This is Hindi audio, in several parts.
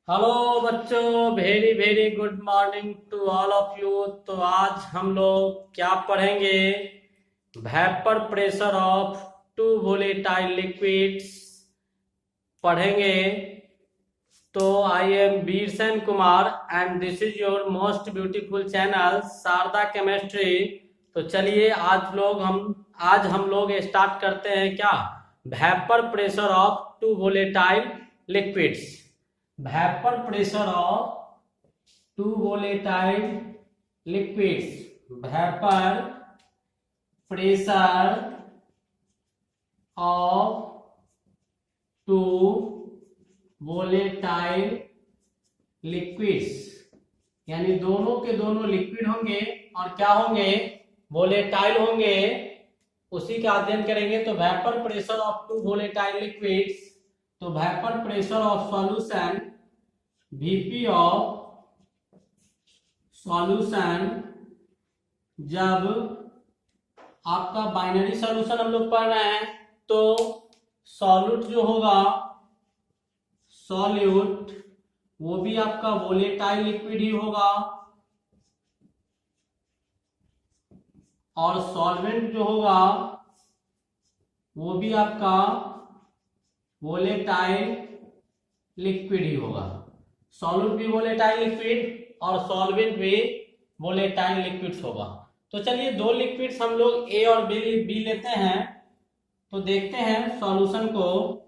हेलो बच्चों, very very good morning to all of you. तो आज हम लोग क्या पढ़ेंगे? Vapour pressure of two volatile liquids पढ़ेंगे। तो I am Birsan Kumar and this is your most beautiful channel Sharda chemistry. तो चलिए आज हम लोग स्टार्ट करते हैं क्या? Vapour pressure of two volatile liquids. Vapour pressure of two volatile liquids. Vapour pressure of two volatile liquids, यानी दोनों के दोनों लिक्विड होंगे और क्या होंगे? वोलेटाइल होंगे। उसी का अध्ययन करेंगे। तो vapour pressure of two volatile liquids, तो vapour pressure of solution VP of solution, जब आपका बाइनरी सॉल्यूशन हम लोग पढ़ रहे हैं तो सॉल्यूट जो होगा, सॉल्यूट वो भी आपका वोलेटाइल लिक्विड ही होगा और सॉल्वेंट जो होगा वो भी आपका वोलेटाइल लिक्विड ही होगा। सॉल्यूट भी वोलेटाइल लिक्विड और सॉल्वेंट भी वोलेटाइल लिक्विड्स होगा। तो चलिए दो लिक्विड्स हम लोग ए और बी लेते हैं। तो देखते हैं सॉल्यूशन को।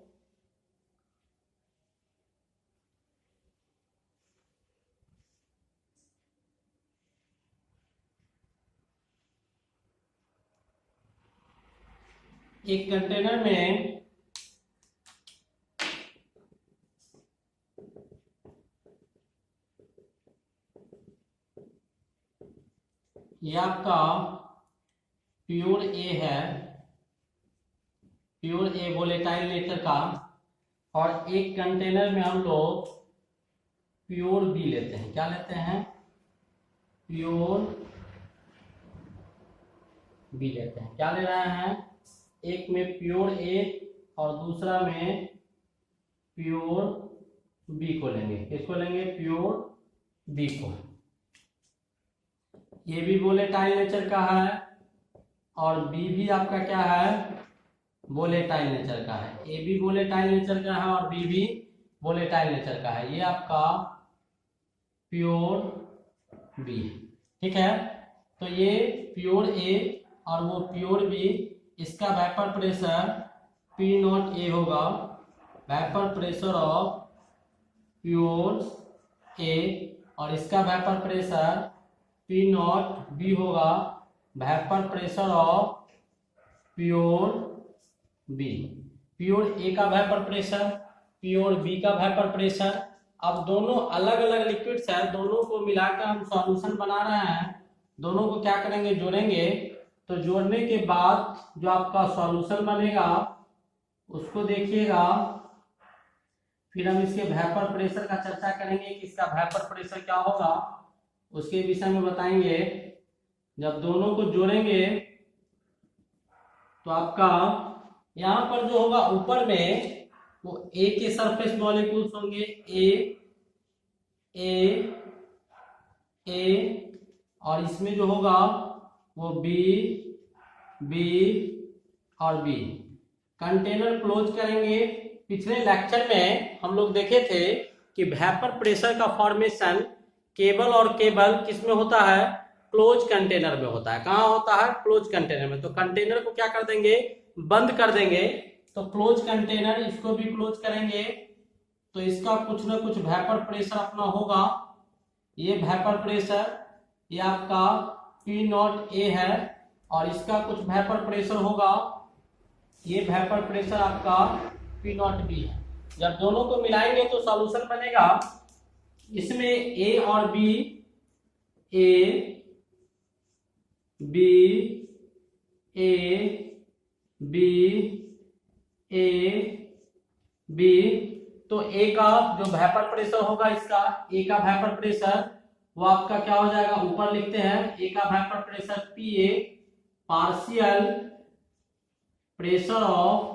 एक कंटेनर में ये आपका प्योर ए है, प्योर ए वोलेटाइल नेचर का, और एक कंटेनर में हम लोग प्योर बी लेते हैं। क्या लेते हैं? प्योर बी लेते हैं। क्या ले रहे हैं? एक में प्योर ए और दूसरा में प्योर बी को लेंगे। किसको लेंगे? प्योर बी को। ये भी वोलेटाइल नेचर का है और बी भी आपका क्या है? वोलेटाइल नेचर का है। ए भी वोलेटाइल नेचर का है और बी भी वोलेटाइल नेचर का है। ये आपका प्योर बी, ठीक है। तो ये प्योर ए और वो प्योर बी, इसका vapour pressure P naught A होगा। Vapour pressure of pure A और इसका vapour pressure P naught B होगा। Vapour pressure of pure B, pure A का वेपर प्रेशर, प्योर बी का वेपर प्रेशर। अब दोनों अलग अलग लिक्विड्स है, दोनों को मिलाकर हम सॉल्यूशन बना रहे हैं। दोनों को क्या करेंगे? जोड़ेंगे। तो जोड़ने के बाद जो आपका सॉल्यूशन बनेगा उसको देखिएगा। फिर हम इसके वेपर प्रेशर का चर्चा करेंगे कि इसका वेपर प्रेशर क्या होगा, उसके विषय में बताएंगे। जब दोनों को जोड़ेंगे तो आपका यहाँ पर जो होगा ऊपर में वो ए के सरफेस मॉलिक्यूल्स होंगे, ए ए ए, और इसमें जो होगा वो बी बी और बी। कंटेनर क्लोज करेंगे। पिछले लेक्चर में हम लोग देखे थे कि वेपर प्रेशर का फॉर्मेशन केबल और केबल किस में होता है? क्लोज कंटेनर में होता है। कहाँ होता है? क्लोज कंटेनर में। तो कंटेनर को क्या कर देंगे? बंद कर देंगे। तो क्लोज कंटेनर, इसको भी क्लोज करेंगे तो इसका कुछ ना कुछ वेपर प्रेशर अपना होगा। ये वेपर प्रेशर ये आपका P नॉट ए है और इसका कुछ वेपर प्रेशर होगा। ये वेपर प्रेशर आपका P नॉट बी है। जब दोनों को मिलाएंगे तो सॉल्यूशन बनेगा। इसमें ए और B, A B, A B, A B. तो ए का जो वेपर प्रेशर होगा, इसका ए का वेपर प्रेशर वो आपका क्या हो जाएगा? ऊपर लिखते हैं। ए का vapour pressure P A, partial pressure of,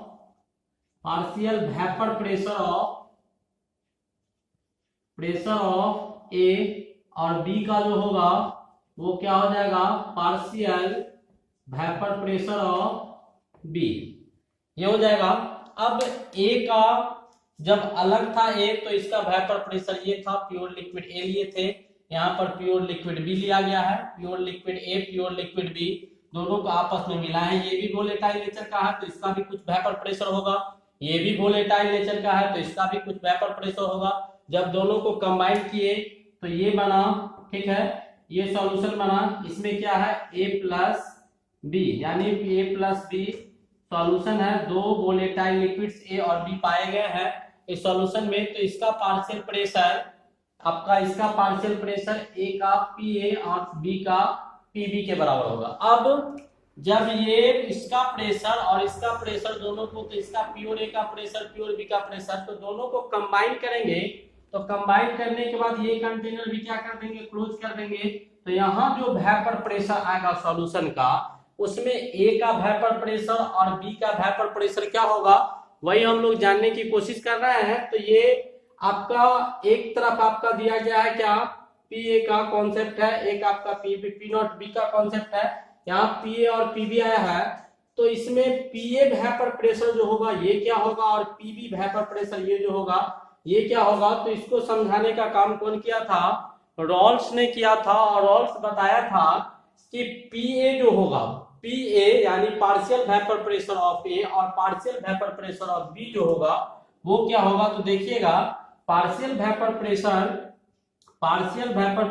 partial vapour pressure of pressure of A और बी का जो होगा वो क्या हो जाएगा, partial vapour pressure of B, ये हो जाएगा। अब ए का जब अलग था ए, तो इसका वेपर प्रेशर ये था, प्योर लिक्विड ए लिए थे, यहाँ पर प्योर लिक्विड बी लिया गया है। Pure liquid A, pure liquid B, दोनों को आपस में मिला है। ये भी वोलेटाइल नेचर का है तो इसका भी कुछ वेपर प्रेशर होगा, ये भी वोलेटाइल नेचर का है तो इसका भी कुछ वेपर प्रेशर होगा। जब दोनों को कंबाइन किए तो ये बना, ठीक है, ये सॉल्यूशन बना। इसमें क्या है, ए प्लस बी, यानी ए प्लस बी सॉल्यूशन है। दो वोलेटाइल लिक्विड्स ए और बी पाए गए हैं इस सॉल्यूशन में, तो इसका पार्शियल प्रेशर आपका, इसका पार्शियल प्रेशर ए का पी ए और बी का पी बी के बराबर होगा। अब जब ये इसका प्रेशर और इसका प्रेशर दोनों को, तो इसका प्योर ए का प्रेशर प्योर बी का प्रेशर, तो दोनों को कंबाइन करेंगे, तो कंबाइन करने के बाद ये कंटेनर भी क्या कर देंगे, क्लोज कर देंगे। तो यहाँ जो वेपर प्रेशर आएगा सॉल्यूशन का, उसमें ए का वेपर प्रेशर और बी का वेपर प्रेशर क्या होगा, वही हम लोग जानने की कोशिश कर रहे हैं। तो ये आपका एक तरफ आपका दिया गया है क्या, पी ए का कॉन्सेप्ट है, एक आपका P B P naught B का कॉन्सेप्ट है। यहाँ पी ए और पी बी आया है, तो इसमें पी ए वेपर प्रेशर जो होगा ये क्या होगा, और पी बी वेपर प्रेशर ये जो होगा ये क्या होगा। तो इसको समझाने का काम कौन किया था, रॉल्स ने किया था। और रॉल्स बताया था कि पी ए जो होगा, पी ए यानी partial vapour pressure of A और partial vapour pressure of B जो होगा वो क्या होगा। तो देखिएगा, पार्शियल वेपर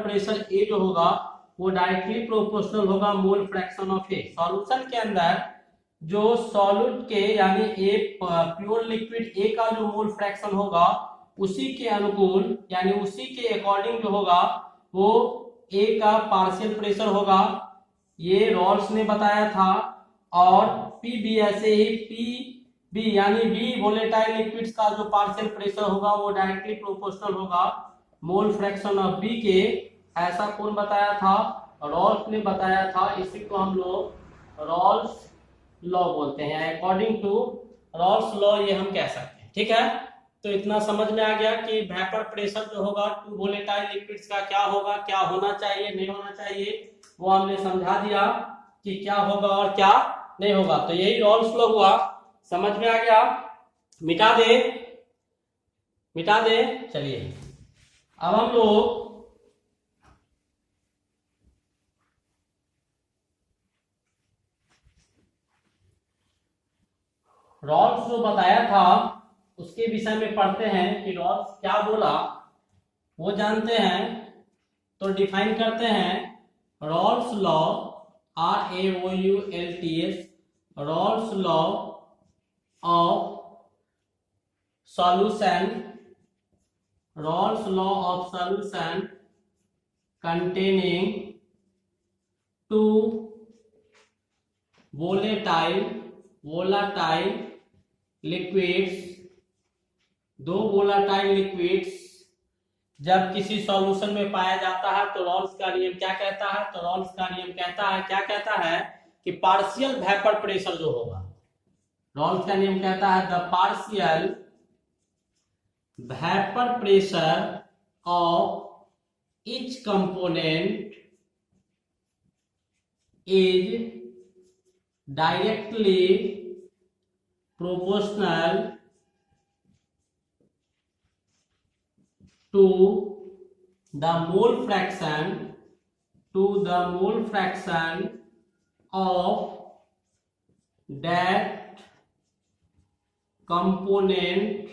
प्रेशर ए जो होगा वो डायरेक्टली प्रोपोर्शनल होगा mole fraction of A. Solution के अंदर जो सॉल्यूट के यानी ए प्योर लिक्विड ए का जो मोल फ्रैक्शन होगा उसी के अनुकूल यानी उसी के अकॉर्डिंग जो होगा वो ए का पार्शियल प्रेशर होगा, ये रॉल्स ने बताया था। और पी बी ऐसे ही पी बी यानी बी वोलेटाइल लिक्विड्स का जो पार्शियल प्रेशर होगा वो डायरेक्टली प्रोपोर्शनल होगा मोल फ्रैक्शन ऑफ बी के। ऐसा कौन बताया था, रॉल्स ने बताया था। इसी को हम लोग रॉल्स लॉ बोलते हैं, अकॉर्डिंग टू रॉल्स लॉ ये हम कह सकते हैं, ठीक है। तो इतना समझ में आ गया कि वेपर प्रेशर जो होगा टू वोलेटाइल लिक्विड्स का क्या होगा, क्या होना चाहिए नहीं होना चाहिए, वो हमने समझा दिया कि क्या होगा और क्या नहीं होगा। तो यही रॉल्स लॉ हुआ, समझ में आ गया। मिटा दे। चलिए अब हम लोग रॉल्स जो बताया था उसके विषय में पढ़ते हैं कि रॉल्स क्या बोला वो जानते हैं। तो डिफाइन करते हैं Rawls law, RAOULTS, Rawls law of solution, Rawls law of solution containing two volatile liquids, दो वोलाटाइल लिक्विड्स जब किसी सॉल्यूशन में पाया जाता है तो रॉल्स का नियम क्या कहता है, तो रॉल्स का नियम कहता है, क्या कहता है कि पार्शियल वेपर प्रेशर जो होगा, रॉल्स का नियम कहता है the partial vapour pressure of each component is directly proportional to the mole fraction of that component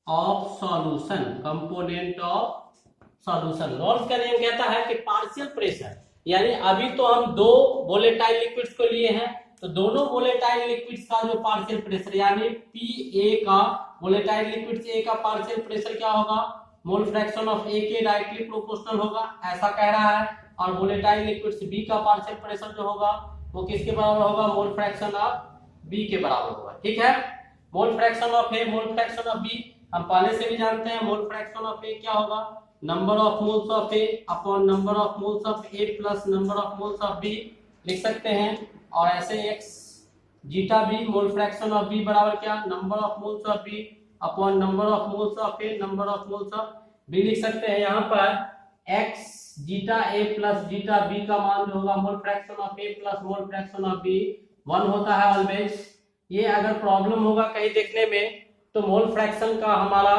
of solution, Raoult's का नियम कहता है कि पार्शियल प्रेशर, यानी अभी तो हम दो वोलेटाइल लिक्विड्स को लिए हैं, तो दोनों वोलेटाइल लिक्विड्स का जो पार्शियल प्रेशर यानी पी ए का, वोलेटाइल लिक्विड्स ए का पार्शियल प्रेशर क्या होगा, मोल फ्रैक्शन ऑफ ए के डायरेक्टली प्रोपोर्शनल होगा, ऐसा कह रहा है। और वोलेटाइल लिक्विड्स बी का पार्शियल प्रेशर जो होगा वो किसके बराबर होगा, मोल फ्रैक्शन ऑफ बी के बराबर होगा, ठीक है। Mole fraction of A, mole fraction of B हम पहले से भी जानते हैं। मोल फ्रैक्शन ऑफ ए क्या होगा, number of moles of A upon number of moles of A plus number of moles of B लिख सकते हैं। और ऐसे X zeta B, mole fraction of B बराबर क्या, number of moles of B upon number of moles of A, number of moles of B लिख सकते हैं यहाँ पर X zeta A plus zeta B का मान जो होगा mole fraction of A plus mole fraction of B 1 होता है ऑलवेज। ये अगर प्रॉब्लम होगा कहीं देखने में तो मोल फ्रैक्शन का हमारा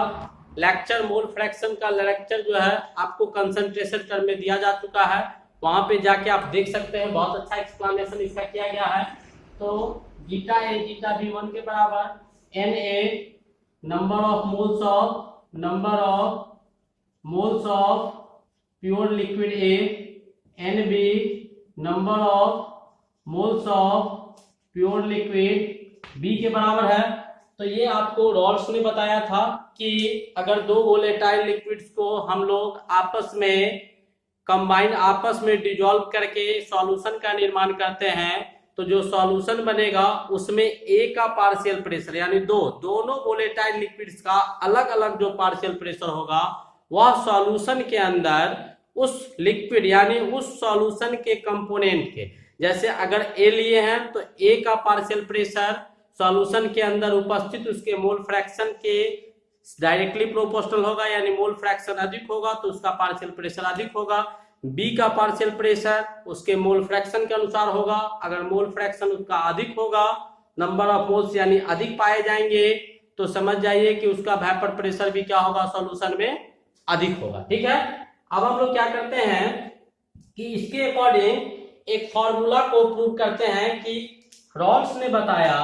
लेक्चर, मोल फ्रैक्शन का लेक्चर जो है आपको कंसंट्रेशन टर्म में दिया जा चुका है, वहां पे जाके आप देख सकते हैं, बहुत अच्छा एक्सप्लेनेशन इसका किया गया है। तो जीटा ए जीटा बी 1 के बराबर N A number of moles of pure liquid A, N B number of moles of pure liquid B के बराबर है। तो ये आपको रॉल्स ने बताया था कि अगर दो वोलेटाइल लिक्विड्स को हम लोग आपस में कंबाइन, आपस में डिसॉल्व करके सॉल्यूशन का निर्माण करते हैं तो जो सॉल्यूशन बनेगा उसमें ए का पार्शियल प्रेशर यानी दोनों वोलेटाइल लिक्विड्स का अलग अलग जो पार्शियल प्रेशर होगा वह सॉल्यूशन के अंदर उस लिक्विड यानी उस सॉल्यूशन के कंपोनेंट के, जैसे अगर ए लिए हैं तो ए का पार्शियल प्रेशर सॉल्यूशन के अंदर उपस्थित उसके मोल फ्रैक्शन के डायरेक्टली प्रोपोर्शनल होगा, यानी मोल फ्रैक्शन अधिक होगा तो उसका पार्शियल प्रेशर अधिक होगा। बी का पार्शियल प्रेशर उसके मोल फ्रैक्शन के अनुसार होगा, अगर मोल फ्रैक्शन उसका अधिक होगा, नंबर ऑफ मोल्स यानी अधिक पाए जाएंगे, तो समझ जाइए कि उसका वेपर प्रेशर भी क्या होगा, सॉल्यूशन में अधिक होगा। ठीक है, अब हम लोग क्या करते हैं कि इसके अकॉर्डिंग एक फॉर्मूला को प्रूव करते हैं कि रॉल्स ने बताया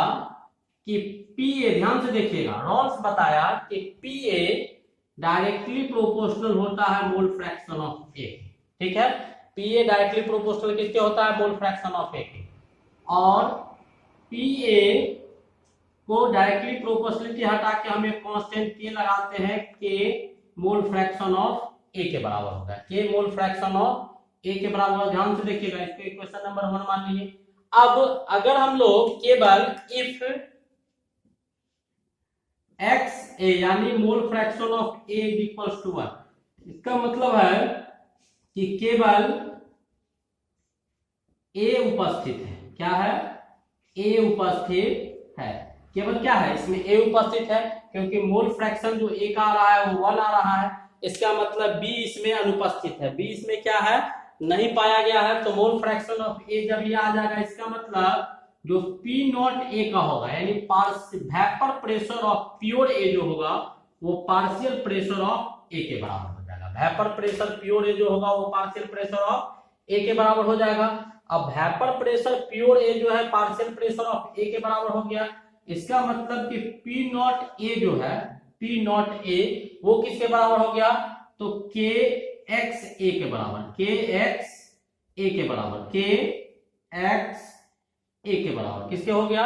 कि पीए, ध्यान से देखिएगा, रॉल्स बताया कि पीए डायरेक्टली प्रोपोर्शनल होता है मोल फ्रैक्शन ऑफ ए। ठीक है, पीए डायरेक्टली प्रोपोर्शनल किसके होता है, मोल फ्रैक्शन ऑफ ए के, और पीए को डायरेक्टली प्रोपोर्शनलिटी हटा के हम एक कांस्टेंट के लगाते हैं, के मोल फ्रैक्शन ऑफ ए के बराबर होता है, के मोल फ्रैक्शन ऑफ ए के बराबर। ध्यान से देखिएगा, इसको इक्वेशन नंबर 1 मान लीजिए। अब अगर हम लोग केवल इफ एक्स ए यानी mole fraction of A is equals to 1, इसका मतलब है कि केवल ए उपस्थित है, क्या है, ए उपस्थित है, केवल क्या है इसमें ए उपस्थित है, क्योंकि मोल फ्रैक्शन जो ए का आ रहा है वो 1 आ रहा है, इसका मतलब बी इसमें अनुपस्थित है, बी इसमें क्या है, नहीं पाया गया है। तो मोल फ्रैक्शन ऑफ ए जब ये आ जाएगा, इसका मतलब जो पी नॉट ए का होगा यानी वेपर प्रेशर ऑफ प्योर ए जो होगा वो पार्शियल प्रेशर ऑफ ए के बराबर हो जाएगा। वेपर प्रेशर प्योर ए जो होगा वो पार्शियल प्रेशर ऑफ ए के बराबर हो जाएगा। अब वेपर प्रेशर प्योर ए जो है पार्शियल प्रेशर ऑफ ए के बराबर हो गया, इसका मतलब कि पी नॉट ए जो है, पी नॉट ए वो किसके बराबर हो गया, तो के एक्स ए के बराबर, के एक्स ए के बराबर, के एक्स ए के बराबर, किसके हो गया,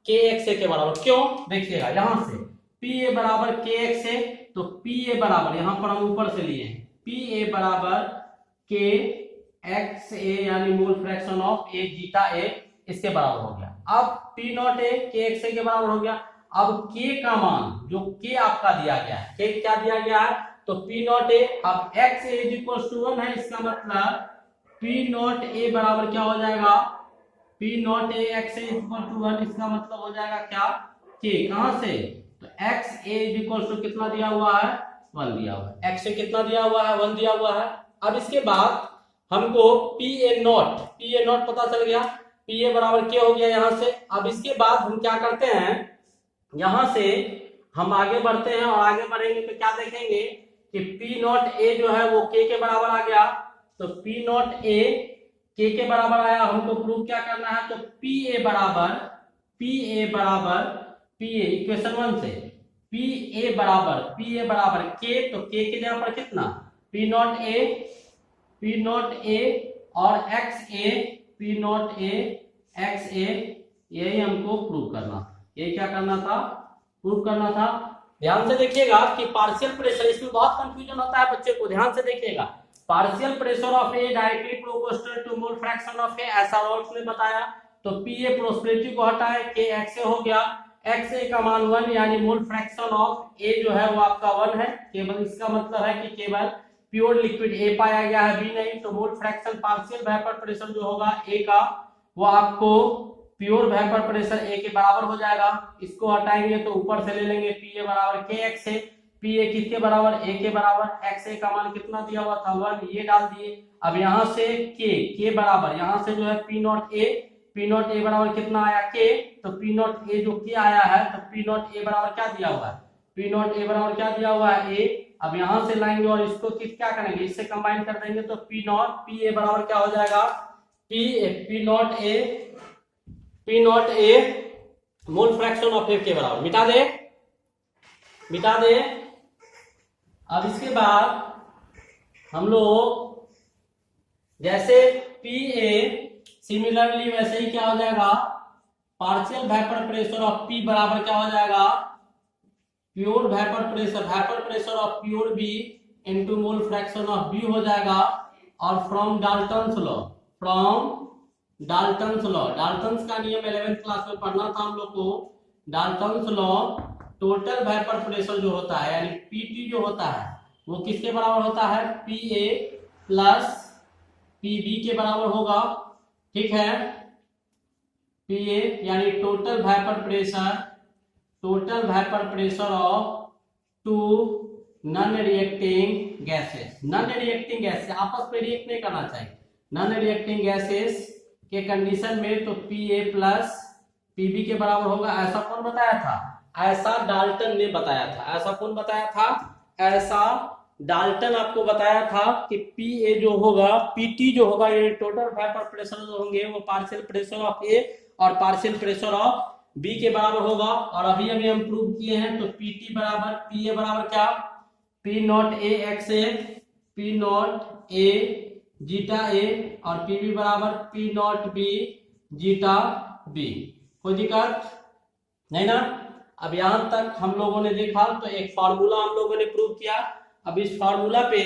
के एक्स ए के बराबर। क्यों, देखिएगा यहां से पी ए बराबर के एक्स ए, तो पी ए बराबर यहां पर हम ऊपर से लिए हैं, पी ए बराबर के एक्स ए यानी mole fraction of A zeta A, इसके बराबर हो गया। अब पी नॉट ए के एक्स ए के बराबर हो गया। अब के का मान जो के आपका दिया गया है, के क्या दिया गया है, तो पी नॉट ए, अब X A is equal to 1 है, इसका मतलब पी नॉट ए बराबर क्या हो जाएगा, P naught A X A is equal to 1, इसका मतलब हो जाएगा क्या, के, कहां से, तो X A is equal to कितना दिया हुआ है, 1 दिया हुआ है, एक्स ए कितना दिया हुआ है, 1 दिया हुआ है। अब इसके बाद हमको पी ए नॉट पता चल गया, पी ए बराबर क्या हो गया यहां से। अब इसके बाद हम क्या करते हैं, यहां से हम आगे बढ़ते हैं और आगे बढ़ेंगे तो क्या देखेंगे कि पी नॉट ए जो है वो के बराबर आ गया, तो पी नॉट ए के बराबर आया। हमको प्रूव क्या करना है, तो पी ए बराबर पी ए इक्वेशन 1 से पी ए बराबर के, तो के जगह पर कितना, पी नॉट ए और X A, P naught A X A, यही हमको प्रूव करना, ये क्या करना था, प्रूव करना था। ध्यान से देखिएगा कि पार्शियल प्रेशर, इसमें बहुत कंफ्यूजन होता है बच्चे को, ध्यान से देखिएगा। Partial pressure of A directly proportional to mole fraction of A, ऐसा रॉल्स ने बताया। तो पी ए प्रोस्पेरिटी को हटाए, के एक्स ए हो गया, एक्स ए का मान 1 यानी मोल फ्रैक्शन ऑफ ए जो है वो आपका 1 है, केवल इसका मतलब है कि केवल प्योर लिक्विड ए पाया गया है, बी नहीं। तो mole fraction partial vapour pressure जो होगा ए का वो आपको प्योर वेपर प्रेशर ए के बराबर हो जाएगा। इसको हटाएंगे तो ऊपर से ले लेंगे पी ए बराबर के एक्स ए, पी ए किसके बराबर, ए के बराबर, एक्स ए का मान कितना दिया हुआ था 1, ये डाल दिए। अब यहाँ से के बराबर, यहाँ से जो है पी नॉट ए बराबर कितना आया के, तो पी नॉट ए जो के आया है, तो पी नॉट ए बराबर क्या दिया हुआ है, पी नॉट ए बराबर क्या दिया हुआ है ए। अब यहाँ से लाएंगे और इसको क्या करेंगे, इससे कंबाइन कर देंगे, तो पी ए बराबर क्या हो जाएगा, P naught A mole fraction of A के बराबर। मिटा दे। अब इसके बाद हम लोग जैसे पी ए, सिमिलरली वैसे ही क्या हो जाएगा, partial vapour pressure of P बराबर क्या हो जाएगा, pure vapour pressure of pure B into mole fraction of B हो जाएगा। और फ्रॉम डाल्टन्स लॉ, डाल्टन्स का नियम 11th क्लास में पढ़ना था हम लोग को। Dalton's law, total vapour pressure जो होता है यानी पीटी जो होता है वो किसके बराबर होता है, P A plus P B के बराबर होगा, ठीक है। पी ए यानी total vapour pressure of two non reacting gases आपस में रिएक्ट नहीं करना चाहिए, नॉन रिएक्टिंग गैसेस के कंडीशन में, तो P A plus P B के बराबर होगा। ऐसा कौन बताया था, ऐसा डाल्टन ने बताया था। ऐसा कौन बताया था, ऐसा डाल्टन आपको बताया था कि पी ए जो होगा, पीटी जो होगा, ये टोटल वेपर प्रेशर जो होंगे वो पार्शियल प्रेशर ऑफ ए और पार्शियल प्रेशर ऑफ बी के बराबर होगा। और अभी हम प्रूव किए हैं, तो पीटी बराबर पी ए बराबर क्या, P naught A X A, P naught A zeta A, और पी बी बराबर P naught B zeta B. कोई दिक्कत नहीं ना। अब यहां तक हम लोगों ने देखा, तो एक फार्मूला हम लोगों ने प्रूव किया। अब इस फार्मूला पे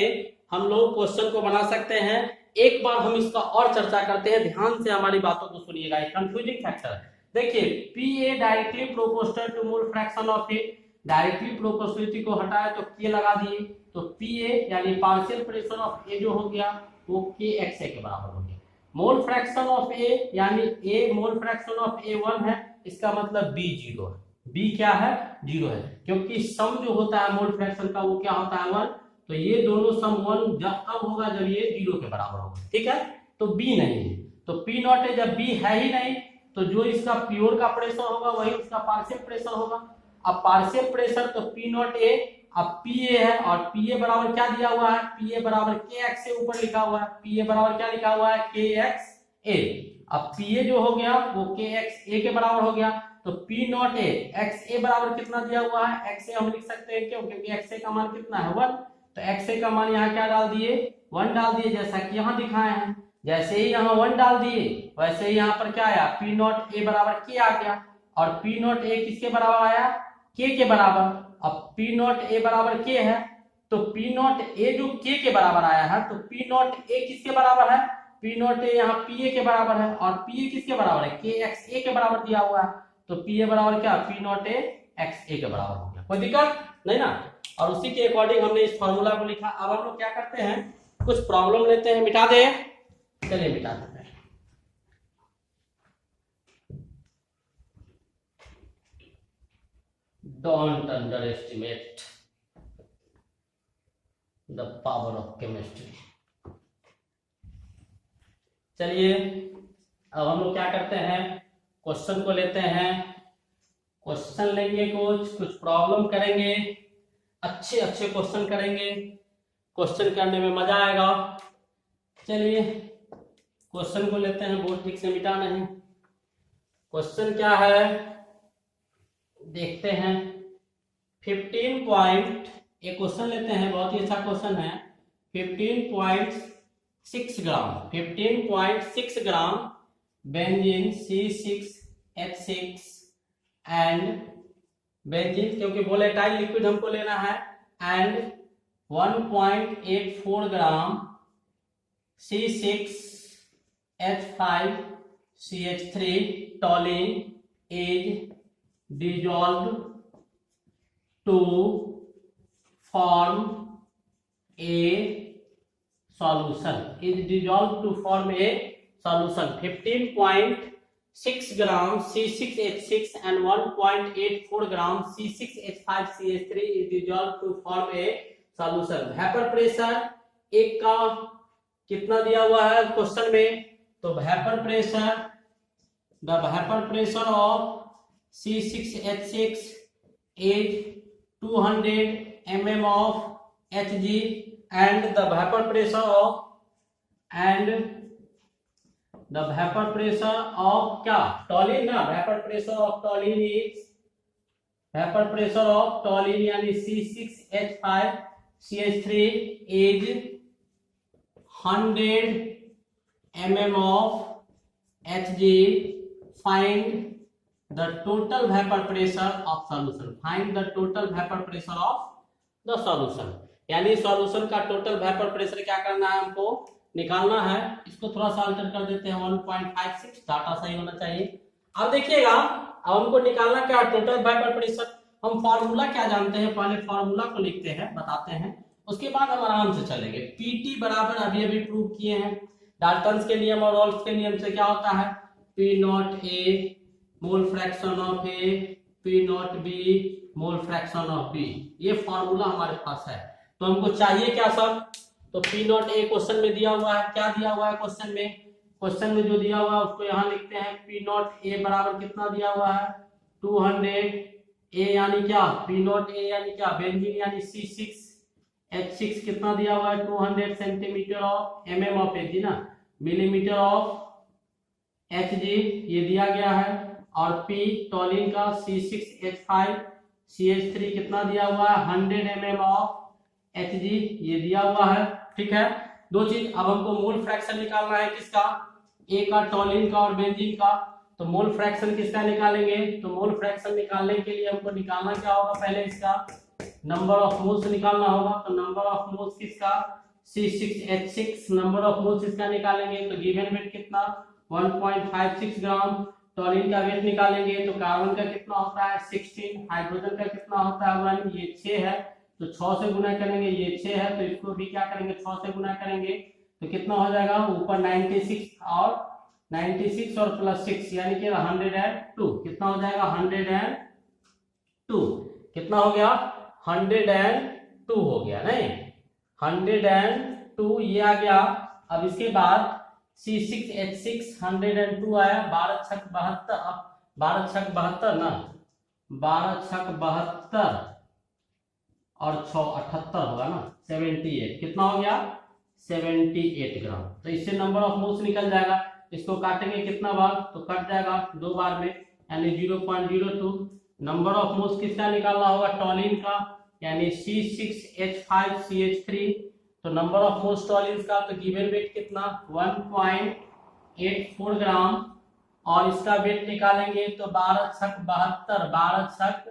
हम लोग क्वेश्चन को बना सकते हैं। एक बार हम इसका और चर्चा करते हैं, ध्यान से हमारी बातों को सुनिएगा। कंफ्यूजिंग फैक्टर देखिए, P A directly proportional to mole fraction of A, directly proportionality को हटाया तो के लगा दिए, तो पी ए यानी पार्शियल प्रेशर ऑफ ए जो हो गया वो के एक्स ए के बराबर हो गया। मोल फ्रैक्शन ऑफ ए यानी ए मोल फ्रैक्शन ऑफ ए 1 है, इसका मतलब बी 0 है। बी क्या है, 0 है, क्योंकि सम जो होता है मोल फ्रैक्शन का वो क्या होता है 1, तो ये दोनों सम 1 जब कब होगा, जब ये 0 के बराबर होगा, ठीक है। तो बी नहीं है, तो पी नॉट है, जब बी है ही नहीं तो जो इसका प्योर का प्रेशर होगा वही उसका पार्शियल प्रेशर होगा। अब पार्शियल प्रेशर तो पी नॉट ए, अब पी ए है, और पी ए बराबर क्या दिया हुआ है, पी ए बराबर के एक्स से ऊपर लिखा हुआ है, पी ए बराबर क्या लिखा हुआ है, के एक्स ए। अब पी ए जो हो गया वो के एक्स ए के बराबर हो गया, तो P naught A X A बराबर कितना दिया हुआ है, एक्स ए हम लिख सकते हैं क्यों, क्योंकि एक्स ए का मान कितना है 1, तो एक्स ए का मान यहाँ क्या डाल दिए 1 डाल दिए, जैसा कि यहाँ दिखाए हैं। जैसे ही यहाँ 1 डाल दिए वैसे ही यहाँ पर क्या आया, पी नॉट ए बराबर के आ गया, और पी नॉट ए किसके बराबर आया, के बराबर। अब पी नॉट ए बराबर के है, तो पी नॉट ए जो के बराबर आया है, तो पी नॉट ए किसके बराबर है, पी नॉट ए यहाँ पी ए के बराबर है, और पी ए किसके बराबर है, के एक्स ए के बराबर दिया हुआ है, तो पी ए बराबर क्या, पी नॉट ए एक्स ए के बराबर हो गया। कोई दिक्कत नहीं ना। और उसी के अकॉर्डिंग हमने इस फॉर्मूला को लिखा। अब हम लोग क्या करते हैं, कुछ प्रॉब्लम लेते हैं, मिटा दे, चलिए मिटा देते हैं। Don't under estimate the power of chemistry. चलिए अब हम लोग क्या करते हैं, क्वेश्चन को लेते हैं। क्वेश्चन लेंगे, कुछ प्रॉब्लम करेंगे, अच्छे अच्छे क्वेश्चन करेंगे, क्वेश्चन करने में मजा आएगा। चलिए क्वेश्चन को लेते हैं, बहुत ठीक से मिटाना है। क्वेश्चन क्या है देखते हैं। 15 पॉइंट, एक क्वेश्चन लेते हैं, बहुत ही अच्छा क्वेश्चन है। 15.6 gram benzene C6H6 and benzene, क्योंकि वोलेटाइल लिक्विड हमको लेना है, and 1.84 gram C6H5CH3 टॉलिन is dissolved to form a solution, is dissolved to form a solution। 15 6 gram C6H6 and 1.84 gram C6H5CH3 is dissolved to form a solution. Vapour pressure एक का कितना दिया हुआ है क्वेश्चन में, तो vapour pressure, the vapour pressure of C6H6 is 200 mm of Hg and the vapor pressure of क्या टॉलिन ना, vapour pressure of टॉलिन is, vapour pressure of टॉलिन यानी C6H5CH3 is 100 mm of Hg. Find the total vapor pressure of solution. Find the total vapor pressure of the solution. यानी सॉल्यूशन का टोटल वेपर प्रेशर क्या करना है, हमको निकालना है. इसको थोड़ा सा अल्टर कर देते हैं 1.56, डाटा सही होना चाहिए. अब देखिएगा, अब हमको निकालना क्या टोटल वेपर प्रेशर. हम फार्मूला क्या जानते हैं, पहले फार्मूला को लिखते हैं, बताते हैं, उसके बाद हम आराम से चलेंगे. पीटी बराबर अभी अभी प्रूव किए हैं डाल्टन्स के नियम और रॉल्स के नियम से. क्या होता है, P naught A mole fraction of A, P naught B mole fraction of B. ये फार्मूला हमारे पास है. तो हमको चाहिए क्या सब, तो पी नॉट ए क्वेश्चन में दिया हुआ है. क्या दिया हुआ है क्वेश्चन में, क्वेश्चन में जो दिया हुआ है उसको यहाँ लिखते हैं. पी नॉट ए बराबर कितना दिया हुआ है 200. ए यानी क्या, पी नॉट ए यानी क्या, बेंजीन यानी C6H6 कितना दिया हुआ है 200 centimetre of mm of Hg ना, मिलीमीटर ऑफ Hg ये दिया गया है. और P टॉलिन का C6H5CH3 कितना दिया हुआ है 100 mm ऑफ Hg ये दिया हुआ है. ठीक है, दो चीज. अब हमको मोल फ्रैक्शन निकालना है किसका, ए का टॉलिन का और बेंजीन का. तो मोल फ्रैक्शन किसका निकालेंगे, तो मोल फ्रैक्शन निकालने के लिए हमको निकालना क्या होगा, पहले इसका नंबर ऑफ मोल्स निकालना होगा. तो नंबर ऑफ मोल्स किसका, C6H6 नंबर ऑफ मोल्स इसका निकालेंगे. तो गिवन वेट कितना 1.56 ग्राम. टॉलिन का वेट निकालेंगे तो कार्बन का कितना होता है 16, हाइड्रोजन का कितना होता है 1, ये 6 है. तो 6 से गुना करेंगे, ये 6 है तो इसको भी क्या करेंगे 6 से गुना करेंगे. तो कितना हो जाएगा ऊपर 96 और प्लस 6 यानी कि 102. कितना हो जाएगा 102. कितना हो गया 102 हो गया नहीं, 102 ये आ गया. अब इसके बाद C6H6 102 आया, 12 छक 72, 12 छक 72 ना, 12 छक 72 और 6 78 होगा ना, 78. कितना हो गया 78 ग्राम. तो इससे नंबर ऑफ मोल्स निकल जाएगा. इसको काटेंगे कितना बार, तो कट जाएगा 2 बार में यानी 0.02. नंबर ऑफ मोल्स किसका निकालना होगा, टॉलिन का यानी C6H5CH3. तो नंबर ऑफ मोल्स टॉलिन का, तो गिवन वेट कितना 1.84 ग्राम. और इसका वेट निकालेंगे तो 12 छक 72, 12 छक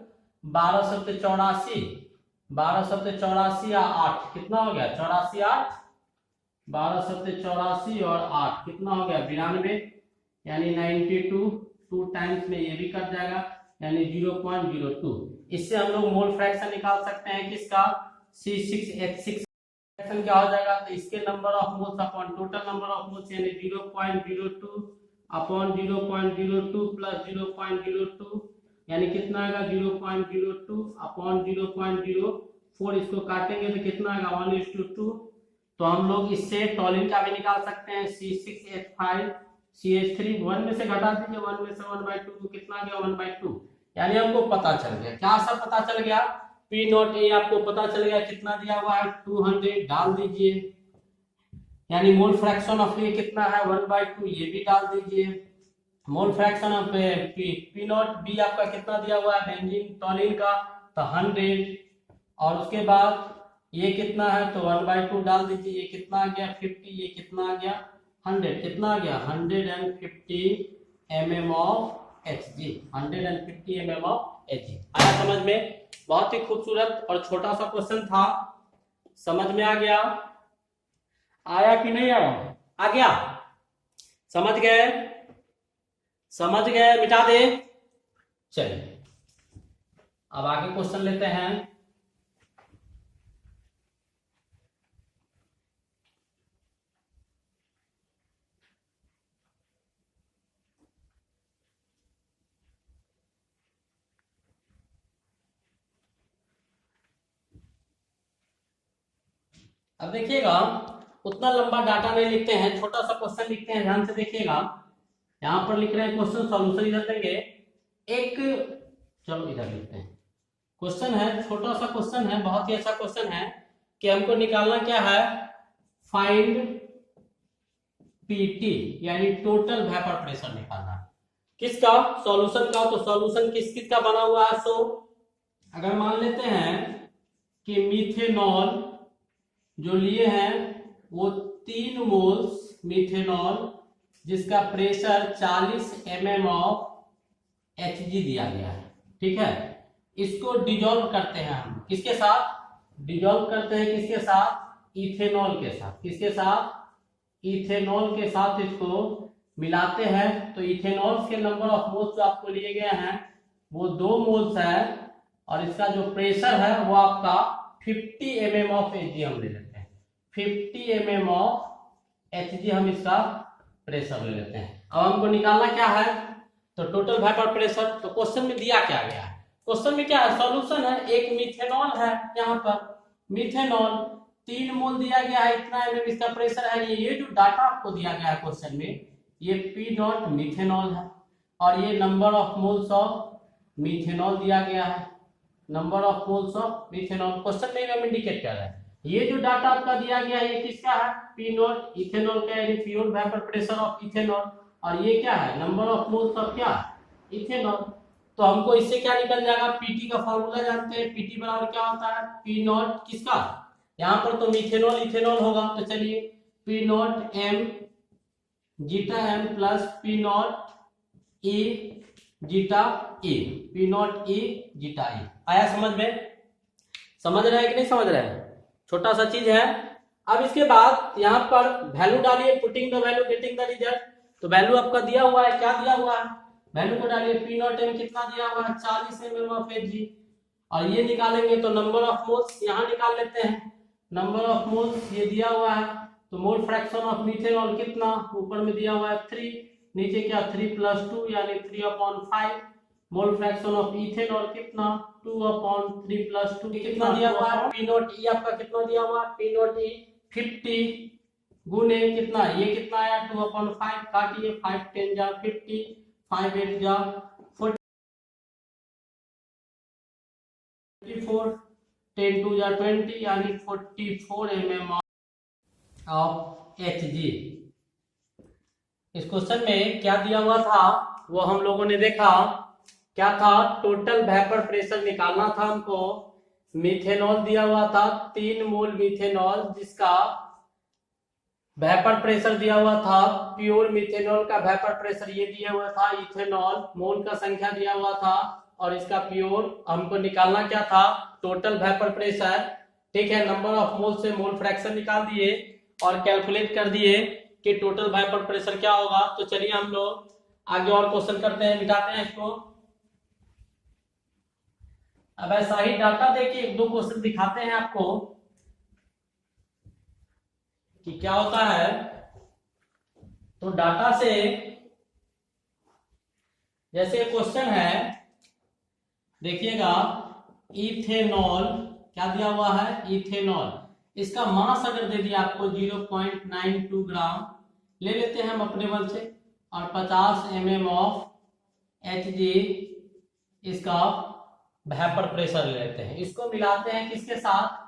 12 सत्ते 84, 12 सत्ते 84 या 8 कितना हो गया 84 8, 12 सत्ते 84 और 8 कितना हो गया 92 यानी 92. 2 टाइम्स में ये भी कट जाएगा यानी 0.02. इससे हम लोग मोल फ्रैक्शन निकाल सकते हैं किसका, C6H6 फ्रैक्शन क्या हो जाएगा, तो इसके number of moles upon total number of moles यानी 0.02 अपॉन 0.02 प्लस 0.02 यानी कितना आएगा 0.02 अपॉन 0.04. इसको काटेंगे तो कितना आएगा 1:2. तो हम लोग इससे टॉलिन का भी निकाल सकते हैं C6H5CH3. 1 में से घटा दीजिए, 1 में से 1/2 तो कितना आ गया 1/2. यानी हमको पता चल गया क्या, सब पता चल गया. P नॉट ए आपको पता चल गया कितना दिया हुआ है 200 डाल दीजिए. यानी मोल फ्रैक्शन ऑफ ए कितना है 1/2 ये भी डाल दीजिए. मोल fraction of P naught B आपका कितना दिया हुआ है बेंजीन टॉलिन का, तो 100. और उसके बाद ये कितना है तो 1/2 डाल दीजिए. ये कितना आ गया 50, ये कितना आ गया 100, कितना आ गया 150 mm of Hg, 150 mm of Hg. आया समझ में. बहुत ही खूबसूरत और छोटा सा क्वेश्चन था, समझ में आ गया, आया कि नहीं आया, आ गया, समझ गए, समझ गए, मिटा दे. चलिए अब आगे क्वेश्चन लेते हैं. अब देखिएगा, उतना लंबा डाटा नहीं लिखते हैं, छोटा सा क्वेश्चन लिखते हैं, ध्यान से देखिएगा। यहाँ पर लिख रहे हैं क्वेश्चन, सॉल्यूशन इधर देंगे। एक, चलो इधर लिखते हैं। क्वेश्चन है, छोटा सा क्वेश्चन है, बहुत ही अच्छा क्वेश्चन है कि हमको निकालना क्या है, फाइंड पीटी यानी टोटल वेपर प्रेशर निकालना। किसका? सॉल्यूशन का। तो सॉल्यूशन किस किस का बना हुआ है? सो अगर मान लेते हैं कि मीथेनॉल जो लिए हैं वो 3 मोल्स मीथेनॉल, जिसका प्रेशर 40 mm ऑफ Hg दिया गया है, ठीक है। इसको डिजोल्व करते हैं हम, किसके साथ? डिजोल्व करते हैं किसके साथ? इथेनॉल के साथ। किसके साथ? इथेनॉल के साथ इसको मिलाते हैं। तो इथेनॉल के नंबर ऑफ मोल्स जो आपको लिए गए हैं वो 2 मोल्स है, और इसका जो प्रेशर है वो आपका 50 mm ऑफ Hg हम ले लेते हैं। 50 mm ऑफ Hg हम इसका प्रेशर ले लेते हैं। अब हमको निकालना क्या है? तो टोटल वेपर प्रेशर। तो क्वेश्चन में दिया क्या गया है? क्वेश्चन में क्या है? सॉल्यूशन है, एक मीथेनॉल है, यहाँ पर मीथेनॉल 3 मोल दिया गया है, इतना mm इसका प्रेशर है। ये जो डाटा आपको दिया गया है क्वेश्चन में, ये P डॉट मीथेनॉल है, और ये number of moles of methanol दिया गया है, number of moles of methanol question में हम इंडिकेट कर रहे हैं। ये जो डाटा आपका दिया गया है ये किसका है? P नॉट, इथेनॉल का, यानी pure vapour pressure of ethanol. और ये क्या है? नंबर ऑफ मोल्स ऑफ क्या? इथेनॉल। तो हमको इससे क्या निकल जाएगा? पीटी का फॉर्मूला जानते हैं, पीटी बराबर क्या होता है? P नॉट किसका? यहाँ पर तो मीथेनॉल इथेनॉल होगा, तो चलिए P not m zeta m plus P not E zeta E, P not E zeta E। आया समझ में? समझ रहे हैं कि नहीं समझ रहे हैं? छोटा सा चीज है। अब इसके बाद यहाँ पर वैल्यू डालिए, putting the value getting the result. तो वैल्यू आपका दिया हुआ है, क्या दिया हुआ है? वैल्यू को डालिए। P नॉट m कितना दिया हुआ है? 40 mm ऑफ Hg। और ये निकालेंगे तो नंबर ऑफ मोल्स यहाँ निकाल लेते हैं। नंबर ऑफ मोल्स ये दिया हुआ है, तो मोल फ्रैक्शन ऑफ मीथेनॉल कितना? ऊपर में दिया हुआ है 3, नीचे क्या? 3 + 2 यानी 3/5। मोल फ्रैक्शन ऑफ इथेनॉल कितना? 2/3 + 2 कितना दिया हुआ है? P नॉट E आपका कितना दिया हुआ है? P नॉट E 50 गुने कितना? ये कितना आया? 2/5। काटिए, 5 × 10 = 50, 5 × 8 = 44, 10 × 2 = 20, यानी 44 mm ऑफ Hg। इस क्वेश्चन में क्या दिया हुआ था वो हम लोगों ने देखा। क्या था? टोटल वेपर प्रेशर निकालना था हमको। मीथेनॉल दिया हुआ था 3 मोल मीथेनॉल, जिसका वेपर प्रेशर दिया हुआ था। प्योर मीथेनॉल का वेपर प्रेशर ये दिया हुआ था। इथेनॉल मोल का संख्या दिया हुआ था, और इसका प्योर हमको निकालना क्या था? टोटल वेपर प्रेशर, ठीक है। नंबर ऑफ मोल से मोल फ्रैक्शन निकाल दिए और कैलकुलेट कर दिए कि टोटल वेपर प्रेशर क्या होगा। तो चलिए हम लोग आगे और क्वेश्चन करते हैं, मिटाते हैं इसको। अब ऐसा ही डाटा देखिए, 1-2 क्वेश्चन दिखाते हैं आपको कि क्या होता है। तो डाटा से जैसे क्वेश्चन है, देखिएगा, इथेनॉल क्या दिया हुआ है? इथेनॉल, इसका मास अगर दे दिया आपको 0.92 ग्राम, ले लेते हैं हम अपने बल से, और 50 mm ऑफ Hg इसका वेपर प्रेशर ले लेते हैं। इसको मिलाते हैं किसके साथ?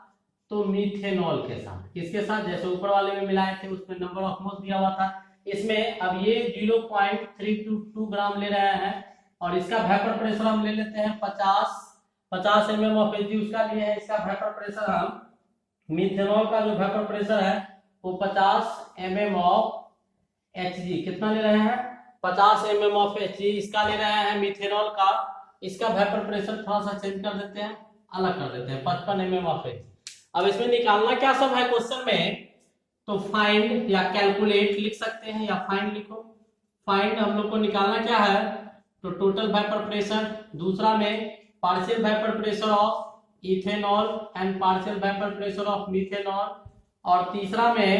तो मीथेनॉल के साथ। किसके साथ? जैसे ऊपर वाले में मिलाए थे उसमें नंबर ऑफ मोल्स दिया हुआ था। इसमें अब ये 0.322 ग्राम ले रहे हैं, और इसका वेपर प्रेशर हम ले लेते हैं 50 mm ऑफ Hg उसका लिए है। इसका वेपर प्रेशर हम, मीथेनॉल का जो वेपर प्रेशर है वो 50 mm ऑफ Hg कितना ले रहे हैं? 50 mm ऑफ Hg इसका ले रहे हैं मीथेनॉल का। इसका वेपर प्रेशर थोड़ा सा चेंज कर देते हैं, अलग कर देते हैं, 55 mm ऑफ Hg। अब इसमें निकालना क्या सब है क्वेश्चन में? तो फाइंड या कैलकुलेट लिख सकते हैं, या फाइंड लिखो। फाइंड हम लोग को निकालना क्या है? तो टोटल वेपर प्रेशर, दूसरा में partial vapour pressure of ethanol and partial vapour pressure of methanol, और तीसरा में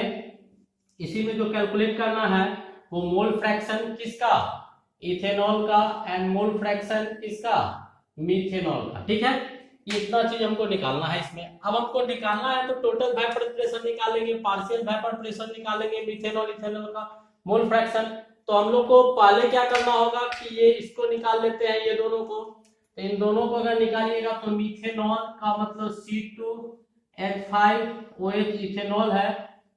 इसी में जो कैलकुलेट करना है वो मोल फ्रैक्शन किसका? इथेनॉल का, एंड मोल फ्रैक्शन किसका? मीथेनॉल का, ठीक है। ये इतना चीज हमको निकालना है इसमें। अब हमको निकालना है तो टोटल वेपर प्रेशर निकालेंगे, पार्शियल वेपर प्रेशर निकालेंगे, मिथेनॉल इथेनॉल का मोल फ्रैक्शन। तो हम लोग को पहले क्या करना होगा कि ये इसको निकाल लेते हैं, ये दोनों को। तो इन दोनों को अगर निकालिएगा तो मिथेनॉल का मतलब C2H5OH इथेनॉल है।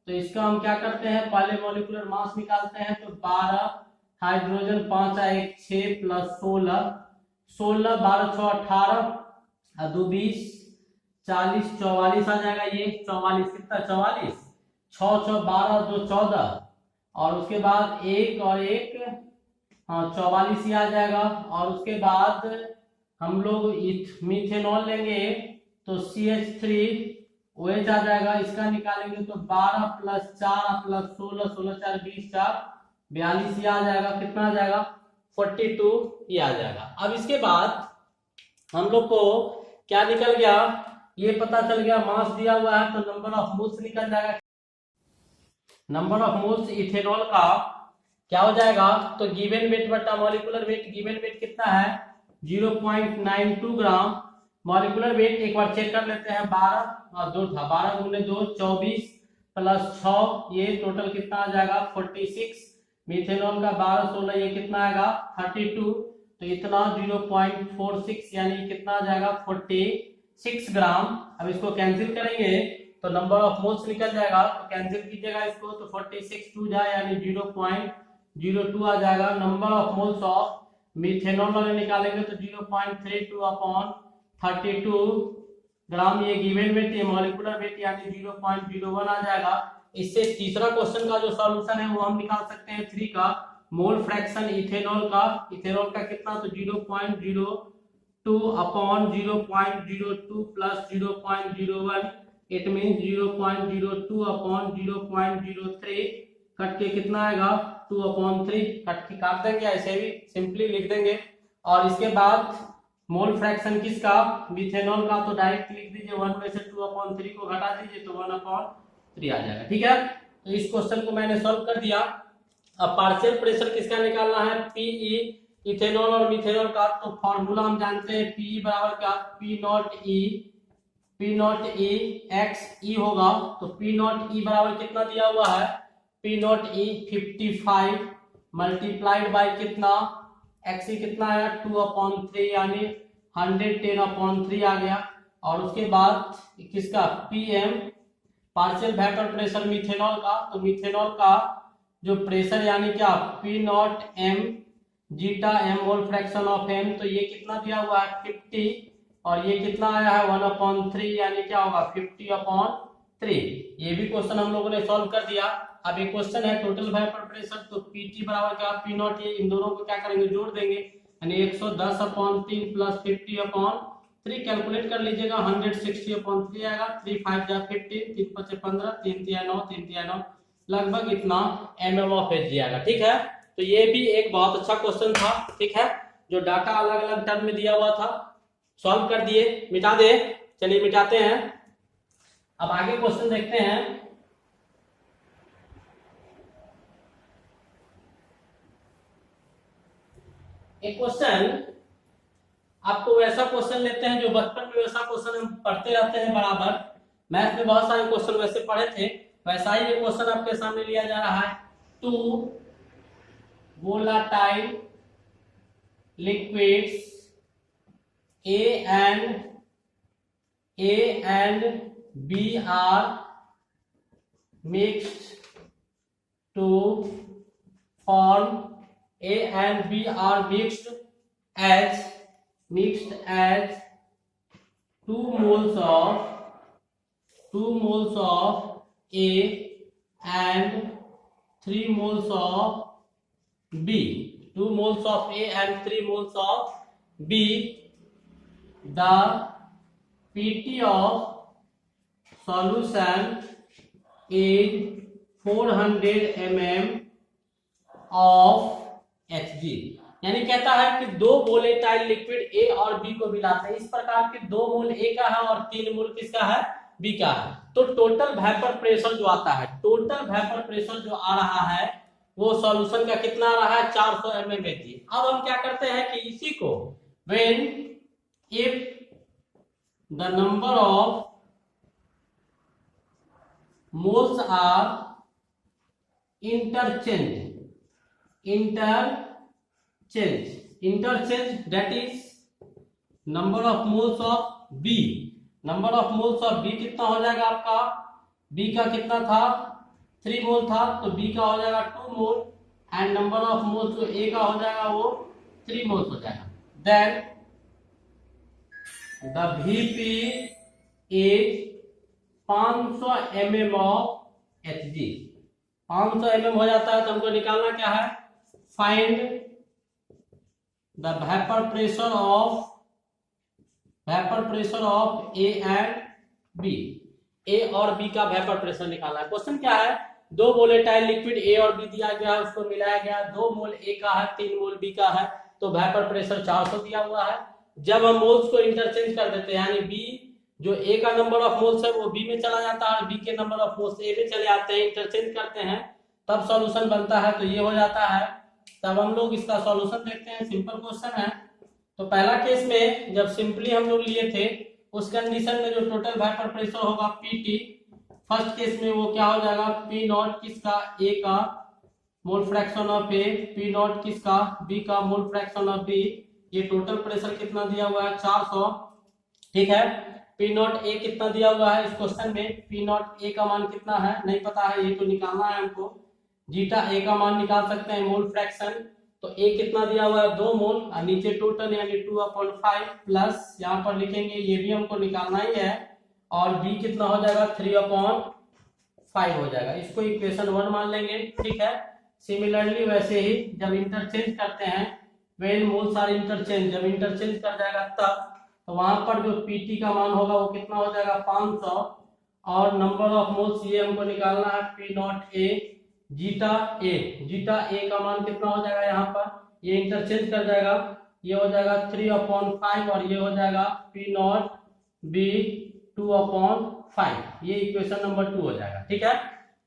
तो इसका हम क्या करते हैं, पहले मॉलिक्यूलर मास निकालते हैं। तो 12 हाइड्रोजन 5 1 6 प्लस 16 16 12 6 18 और 2 20 40 44 आ जाएगा। ये 44 कितना 44 6 6 12 2 14 और उसके बाद एक और एक, हाँ 44 ही आ जाएगा। और उसके बाद हम लोग मिथेनॉल लेंगे तो CH3OH आ जाएगा। इसका निकालेंगे तो 12 प्लस 4 प्लस 16 16 4 20 4 42 ही आ जाएगा। कितना आ जाएगा 42 ये आ जाएगा। अब इसके बाद हम लोग को क्या निकल गया, ये पता चल गया मास दिया हुआ है तो नंबर ऑफ मोल्स निकल जाएगा। नंबर ऑफ मोल्स इथेनॉल का क्या हो जाएगा, तो गिवन वेट बटा मॉलिक्यूलर वेट। गिवन वेट कितना है 0.92 ग्राम। मॉलिक्यूलर वेट एक बार चेक कर लेते हैं, 12 और 2 था, 12 गुने 2 24 प्लस 6 ये टोटल कितना आ जाएगा 46। मिथेनॉल का 12 16 ये कितना आएगा 32। तो इतना 0.46 यानी कितना आ जाएगा 46 ग्राम। अब इसको कैंसिल करेंगे तो नंबर ऑफ मोल्स निकल जाएगा। तो कैंसिल कीजिएगा इसको तो 46 2 जाए यानी 0.02 आ जाएगा। Number of moles of methanol वाले निकालेंगे तो 0.32 अपॉन 32 ग्राम। ये गिवन वेट, ये मॉलिक्यूलर वेट यानी 0.01 आ जाएगा। इससे तीसरा क्वेश्चन का जो सॉल्यूशन है वो हम निकाल सकते हैं 3 का मोल फ्रैक्शन इथेनॉल का। इथेनॉल का कितना तो 0.02 upon 0.02 plus 0.01 it mean 0.02 upon 0.03 cut के कितना आएगा 2/3 कट के काट देंगे, ऐसे भी सिंपली लिख देंगे। और इसके बाद मोल फ्रैक्शन किसका मिथेनॉल का, तो डायरेक्ट लिख दीजिए 1 में से 2/3 को घटा दीजिए तो 1/3 आ जाएगा। ठीक है, तो इस क्वेश्चन को मैंने सॉल्व कर दिया। अब पार्शियल प्रेशर किसका निकालना है, पीई इथेनॉल और मिथेनॉल का। तो फॉर्मूला हम जानते हैं पी बराबर क्या पी नॉट ई एक्स ई होगा। तो पी नॉट ई बराबर कितना दिया हुआ है, P not E 55 multiplied by कितना एक्स ई कितना आया 2/3 यानी 110/3 आ गया। और उसके बाद किसका PM partial vapour pressure methanol का। तो मिथेनॉल का जो प्रेशर यानी क्या P naught M zeta M mole fraction of M. तो ये कितना दिया हुआ है 50 और ये कितना आया है 1/3 यानी क्या होगा 50/3। ये भी क्वेश्चन हम लोगों ने सॉल्व कर दिया। अब एक क्वेश्चन है टोटल वेपर प्रेशर। तो पीटी बराबर क्या पी नॉट, ये इन दोनों को क्या करेंगे जोड़ देंगे यानी 110/3 प्लस 50/3 कैलकुलेट कर लीजिएगा 160/3 आएगा। 3 5 जा 15 3 5 15 3 3 9 3 3 9 लगभग इतना mm ऑफ Hg आएगा। ठीक है, तो ये भी एक बहुत अच्छा क्वेश्चन था। ठीक है, जो डाटा अलग अलग टर्म में दिया हुआ था सॉल्व कर दिए, मिटा दे। चलिए मिटाते हैं। अब आगे क्वेश्चन देखते हैं। एक क्वेश्चन आपको वैसा क्वेश्चन लेते हैं जो बचपन में वैसा क्वेश्चन हम पढ़ते रहते हैं बराबर। मैथ में बहुत सारे क्वेश्चन वैसे पढ़े थे, वैसा ही ये क्वेश्चन आपके सामने लिया जा रहा है। 2 volatile liquids A and B are mixed to form A and B are mixed as 2 moles of A and 3 moles of B. 2 moles of A and 3 moles of B. The PT of solution is 400 mm of Hg। यानी कहता है कि 2 वोलेटाइल लिक्विड ए और बी को मिलाते हैं। इस प्रकार के 2 मोल ए का है और 3 मोल किसका है बी का है। तो टोटल वेपर प्रेशर जो आता है, टोटल वेपर प्रेशर जो आ रहा है वो सॉल्यूशन का कितना आ रहा है 400 mmHg। अब हम क्या करते हैं कि इसी को when if the number of moles are interchange that is number of moles of B। Number of moles of B कितना हो जाएगा आपका, B का कितना था 3 मोल था, तो B का हो जाएगा 2 mole and number of moles जो A का हो जाएगा वो 3 मोल्स हो जाएगा। Then the VP is 500 mm of Hg। 500 mm हो जाता है तो हमको निकालना क्या है, find the vapour pressure of A and B. A और बी का वेपर प्रेशर निकालना है। क्वेश्चन क्या है, 2 वोलेटाइल लिक्विड ए और बी दिया गया है, उसको मिलाया गया, 2 मोल ए का है 3 मोल बी का है, तो वेपर प्रेशर 400 दिया हुआ है। जब हम मोल्स को इंटरचेंज कर देते हैं यानी बी जो ए का नंबर ऑफ मोल्स है वो बी में चला जाता है, बी के नंबर ऑफ मोल्स ए में चले आते हैं, इंटरचेंज करते हैं तब सॉल्यूशन बनता है, तो ये हो जाता है। तब हम लोग इसका सॉल्यूशन देखते हैं, सिंपल क्वेश्चन है। तो पहला केस में जब सिंपली हम लोग लिए थे उस कंडीशन में जो टोटल वेपर प्रेशर होगा पीटी, फर्स्ट केस में वो क्या हो जाएगा, पी नॉट किसका, ए का मोल fraction of A, P not किसका, बी का मोल फ्रैक्शन ऑफ बी। ये टोटल प्रेशर कितना दिया हुआ है 400, ठीक है। पी नॉट ए कितना दिया हुआ है इस क्वेश्चन में, पी नॉट ए का मान कितना है नहीं पता है, ये तो निकालना है हमको। जीटा ए का मान निकाल सकते हैं मोल फ्रैक्शन, तो ए कितना दिया हुआ है 2 मोल और नीचे टोटल यानी 2/5 प्लस यहाँ पर लिखेंगे ये भी हमको निकालना ही है, और बी कितना हो जाएगा 3/5 हो जाएगा, इसको इक्वेशन 1 मान लेंगे, ठीक है। सिमिलरली वैसे ही जब इंटरचेंज करते हैं, व्हेन मोल्स आर इंटरचेंज, जब इंटरचेंज कर जाएगा तब, तो वहां पर जो पीटी का मान होगा वो कितना हो जाएगा 500, और नंबर ऑफ मोल्स ये हमको निकालना है पी नॉट ए, जीटा ए का मान कितना हो जाएगा, यहाँ पर ये इंटरचेंज कर जाएगा, ये हो जाएगा 3/5 और ये हो जाएगा पी नॉट बी 2/5, ये इक्वेशन नंबर 2 हो जाएगा, ठीक है।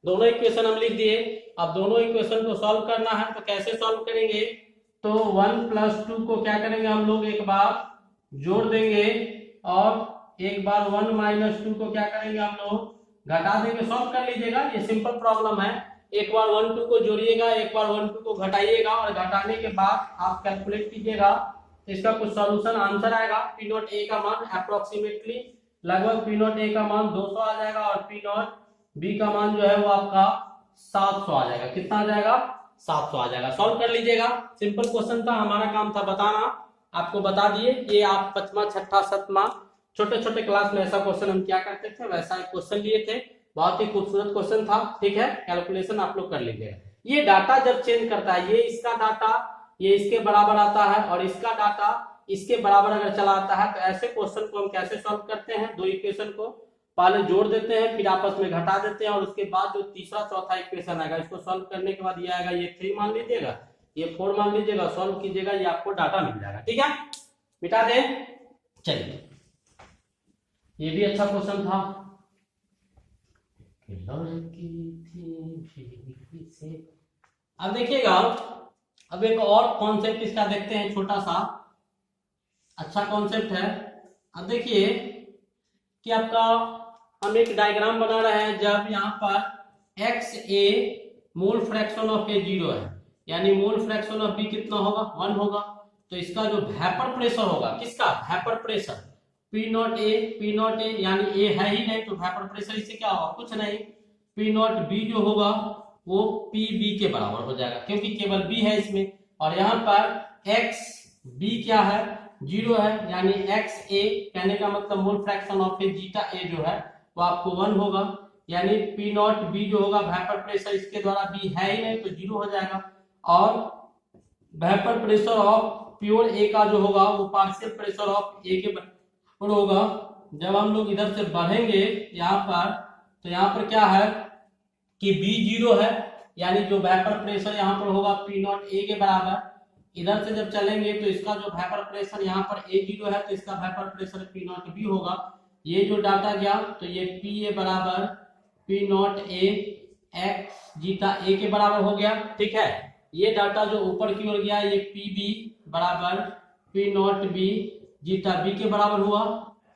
दोनों इक्वेशन हम लिख दिए। अब दोनों इक्वेशन को सॉल्व करना है, तो कैसे सॉल्व करेंगे, तो 1 + 2 को क्या करेंगे हम लोग एक बार जोड़ देंगे, और एक बार 1 - 2 को क्या करेंगे हम लोग घटा देंगे। सॉल्व कर लीजिएगा, ये सिंपल प्रॉब्लम है, एक बार 1 2 को जोड़िएगा, एक बार 1 2 को घटाइएगा, और घटाने के बाद आप कैलकुलेट कीजिएगा, इसका कुछ सॉल्यूशन आंसर आएगा। पी नॉट ए का मान अप्रोक्सीमेटली लगभग पी नॉट ए का मान 200 आ जाएगा, और पी नॉट बी का मान जो है वो आपका 700 आ जाएगा। कितना आ जाएगा 700 आ जाएगा। सॉल्व कर लीजिएगा, सिंपल क्वेश्चन था, हमारा काम था बताना, आपको बता दिए। ये आप 5वां 6ठा 7वां छोटे छोटे क्लास में ऐसा क्वेश्चन हम क्या करते थे वैसा एक क्वेश्चन लिए थे, बहुत ही खूबसूरत क्वेश्चन था, ठीक है। कैलकुलेशन आप लोग कर लीजिएगा। ये डाटा जब चेंज करता है, ये इसका डाटा ये इसके बराबर आता है और इसका डाटा इसके बराबर अगर चला आता है, तो ऐसे क्वेश्चन को हम कैसे सॉल्व करते हैं, 2 इक्वेशन को पहले जोड़ देते हैं, फिर आपस में घटा देते हैं, और उसके बाद जो तीसरा चौथा इक्वेशन आएगा इसको सॉल्व करने के बाद ये आएगा, ये 3 मान लीजिएगा, ये 4 मान लीजिएगा, सॉल्व कीजिएगा, ये आपको डाटा मिल जाएगा, ठीक है। मिटा दें, चलिए ये भी अच्छा क्वेश्चन था। अब देखिएगा, अब एक और कॉन्सेप्ट इसका देखते हैं, छोटा सा अच्छा कॉन्सेप्ट है। अब देखिए कि आपका हम एक डायग्राम बना रहे हैं, जब यहाँ पर X A mole fraction of A 0 है, यानी मोल फ्रैक्शन ऑफ बी कितना होगा 1 होगा, तो इसका जो वेपर प्रेशर होगा, किसका वेपर प्रेशर पी नॉट ए यानी ए है ही नहीं, तो वेपर प्रेशर इससे क्या होगा कुछ नहीं, पी नॉट बी जो होगा वो पी बी के बराबर हो जाएगा, क्योंकि केवल बी है इसमें, और यहाँ पर एक्स बी क्या है 0 है, यानी एक्स ए कहने का मतलब mole fraction of A zeta A जो है वो आपको 1 होगा, यानी पी नॉट बी जो होगा वेपर प्रेशर इसके द्वारा बी है ही नहीं तो 0 हो जाएगा, और vapour pressure of pure A का जो होगा वो पार्शियल प्रेशर ऑफ ए के बराबर होगा। जब हम लोग इधर से बढ़ेंगे यहाँ पर, तो यहाँ पर क्या है कि बी 0 है, यानी जो वेपर प्रेशर यहाँ पर होगा पी नॉट ए के बराबर। इधर से जब चलेंगे तो इसका जो वेपर प्रेशर यहाँ पर ए 0 है, तो इसका vapour pressure P naught B होगा। ये जो डाटा गया तो ये पी ए बराबर P naught A X zeta A के बराबर हो गया, ठीक है। ये डाटा जो ऊपर की ओर गया ये पी बी बराबर P naught B zeta B के बराबर हुआ,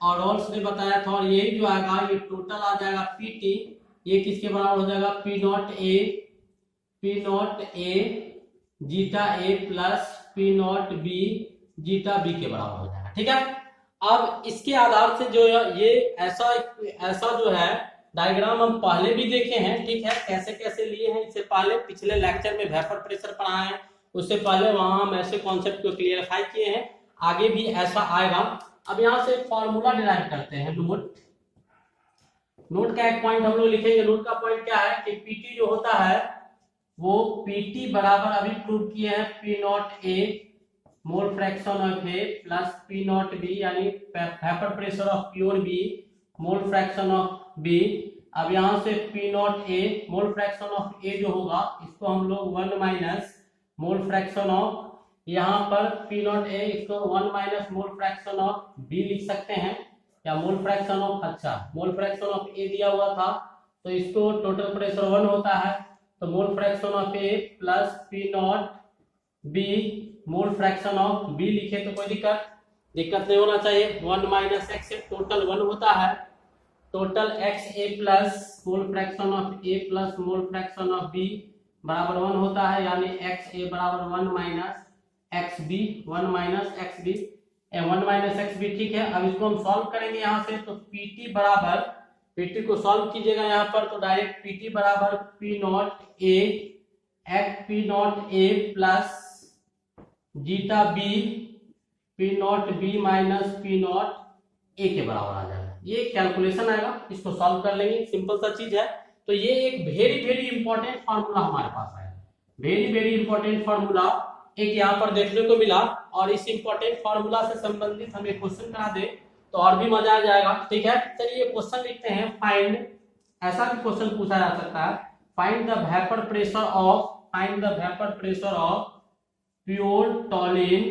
और रॉल्स ने बताया था, और यही जो आएगा ये टोटल आ जाएगा पीटी, ये किसके बराबर हो जाएगा, P naught A zeta A plus P naught B zeta B के बराबर हो जाएगा। ठीक है, अब इसके आधार से जो ये ऐसा जो है डायग्राम हम पहले भी देखे हैं। ठीक है, कैसे कैसे लिए हैं, इससे पहले पिछले लेक्चर में वेपर प्रेशर पढ़ाए हैं, उससे पहले वहां हम ऐसे कॉन्सेप्ट को क्लियरिफाई किए हैं, आगे भी ऐसा आएगा। अब यहाँ से फॉर्मूला डिराइव करते हैं। नोट का एक पॉइंट हम लोग लिखेंगे। नोट का पॉइंट क्या है कि पीटी जो होता है वो पीटी बराबर अभी प्रूव किए हैं P naught A mole fraction of A plus P naught B, यानी vapour pressure of pure B mole fraction of B. अब यहाँ से P naught A mole fraction of A जो होगा इसको हम लोग 1 माइनस मोल फ्रैक्शन ऑफ, यहाँ पर पी नॉट ए इसको 1 minus mole fraction of B लिख सकते हैं, या मोल फ्रैक्शन ऑफ, अच्छा मोल फ्रैक्शन ऑफ ए दिया हुआ था तो इसको टोटल प्रेशर 1 होता है, तो mole fraction of A plus P naught B mole fraction of B लिखे तो कोई दिक्कत नहीं होना चाहिए। 1 माइनस एक्स से टोटल 1 होता है, total X A plus mole fraction of A plus mole fraction of B बराबर 1 होता है, यानी एक्स ए बराबर 1 minus X B, 1 minus X B, 1 minus X B. ठीक है, अब इसको हम सॉल्व करेंगे यहाँ से, तो पीटी बराबर, पीटी को सॉल्व कीजिएगा यहाँ पर तो डायरेक्ट पीटी बराबर P naught A plus zeta B P naught B minus P naught A के बराबर आ जाएगा। ये कैलकुलेशन आएगा, इसको सॉल्व कर लेंगे, सिंपल सा चीज है। तो ये एक वेरी इंपॉर्टेंट फार्मूला हमारे पास आया, वेरी इंपॉर्टेंट फार्मूला एक यहाँ पर देखने को मिला, और इस इंपॉर्टेंट फार्मूला से संबंधित हमें क्वेश्चन करा दे तो और भी मजा आ जाएगा। ठीक है, चलिए क्वेश्चन लिखते हैं। फाइंड, ऐसा भी क्वेश्चन पूछा जा सकता है, find the vapour pressure of pure टॉलिन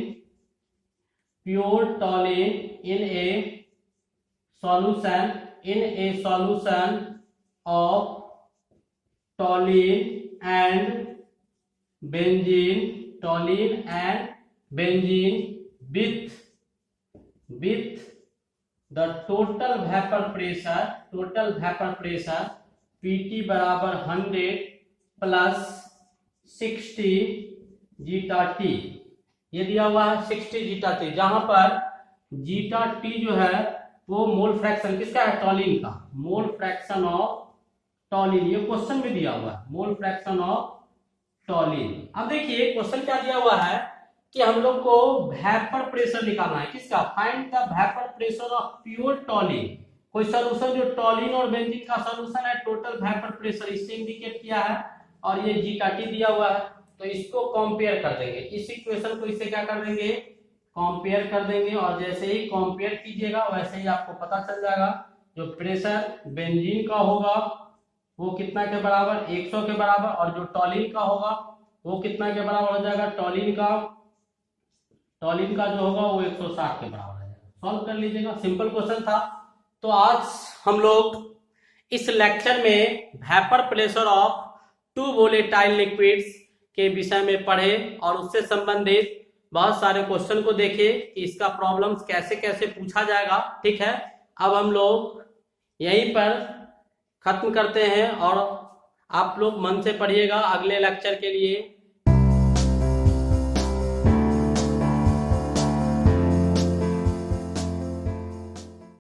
in a solution of toluene and benzene with the total vapor pressure Pt बराबर 100 प्लस 60 जीटा टी, ये दिया हुआ है 60 जीटा टी, जहां पर जीटा टी जो है वो मोल फ्रैक्शन किसका है, टॉलिन का, मोल फ्रैक्शन ऑफ टॉलिन, ये क्वेश्चन में दिया हुआ है, मोल फ्रैक्शन ऑफ टॉलिन। अब देखिए क्वेश्चन क्या दिया हुआ है कि हम लोग को वेपर प्रेशर निकालना है, किसका, find the vapour pressure of pure टॉलिन, कोई सॉल्यूशन जो टॉलिन और बेंजीन का सॉल्यूशन है, टोटल वेपर प्रेशर इससे इंडिकेट किया है, और ये जीटा टी दिया हुआ है, तो इसको कंपेयर कर देंगे, इस इक्वेशन को इससे क्या कर देंगे, कंपेयर कर देंगे, और जैसे ही कंपेयर कीजिएगा वैसे ही आपको पता चल जाएगा जो प्रेशर बेंजीन का होगा वो कितना के बराबर, 100 के बराबर, और जो टॉलिन का होगा वो कितना के बराबर हो जाएगा, टॉलिन का जो होगा वो 160 के बराबर हो जाएगा। सॉल्व कर लीजिएगा, सिंपल क्वेश्चन था। तो आज हम लोग इस लेक्चर में vapour pressure of 2 volatile liquids के विषय में पढ़े, और उससे संबंधित बहुत सारे क्वेश्चन को देखे कि इसका प्रॉब्लम्स कैसे कैसे पूछा जाएगा। ठीक है, अब हम लोग यहीं पर खत्म करते हैं, और आप लोग मन से पढ़िएगा अगले लेक्चर के लिए।